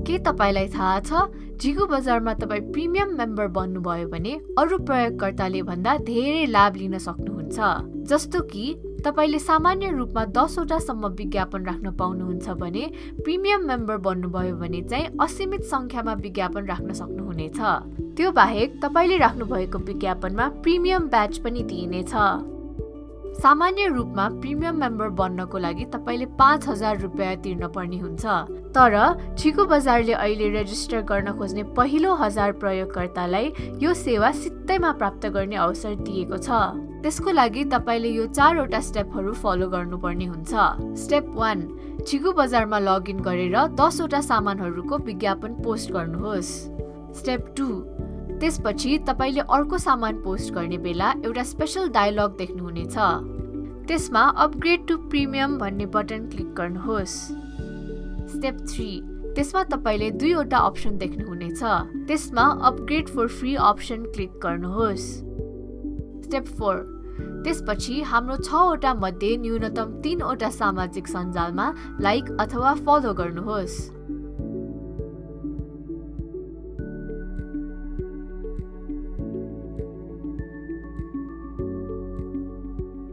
के तपाईलाई थाहा छ झिगु बजारमा तपाई प्रिमियम मेम्बर बन्नुभयो भने अरु प्रयोगकर्ताले भन्दा धेरै लाभ लिन सक्नुहुन्छ। जस्तो कि तपाईले सामान्य रूपमा 10 वटा सम्म विज्ञापन राख्न पाउनुहुन्छ भने प्रिमियम मेम्बर बन्नुभयो भने चाहिँ असीमित संख्यामा विज्ञापन राख्न सक्नुहुनेछ। त्यो बाहेक तपाईले राख्नु भएको विज्ञापनमा प्रिमियम ब्याज पनि दिइनेछ। सामान्य रूपमा प्रिमियम मेम्बर बन्नको लागि तपाईले 5000 रुपैयाँ तिर्न पर्ने हुन्छ। तर झिगु बजारले अहिले रेजिस्टर गर्न खोज्ने पहिलो 1000 प्रयोगकर्तालाई यो सेवा सित्तैमा प्राप्त गर्ने अवसर दिएको छ। त्यसको लागि तपाईले यो 4 वटा स्टेपहरू फलो गर्नुपर्ने हुन्छ। स्टेप 1, झिगु बजारमा लगइन गरेर 10 वटा सामानहरूको विज्ञापन पोस्ट गर्नुहोस्। स्टेप 2, त्यसपछि तपाईले अर्को सामान पोस्ट गर्ने बेला एउटा स्पेशल डायलग देख्नुहुनेछ। त्यसमा अपग्रेड टु प्रिमियम भन्ने बटन क्लिक गर्नुहोस्। स्टेप 3, त्यसमा तपाईले 2 वटा अप्सन देख्नुहुनेछ। त्यसमा upgrade for free option click गर्नुहोस्। स्टेप 4, त्यसपछि हाम्रो 6 वटा मध्ये न्यूनतम 3 वटा सामाजिक सञ्जालमा लाइक अथवा फलो गर्नुहोस्।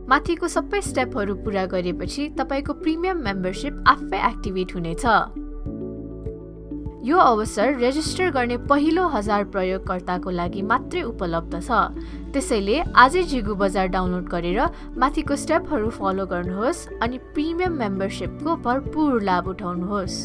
माथिको सबै स्टेपहरू पूरा गरेपछि तपाईको प्रिमियम मेम्बरशिप आफै एक्टिभेट हुनेछ। यो अवसर रेजिस्टर गर्ने पहिलो 1000 प्रयोगकर्ताको लागि मात्रै उपलब्ध छ। त्यसैले आजै झिगु बजार डाउनलोड गरेर माथिको स्टेपहरू फलो गर्नुहोस् अनि प्रिमियम मेम्बरशिपको भरपूर लाभ उठाउनुहोस्।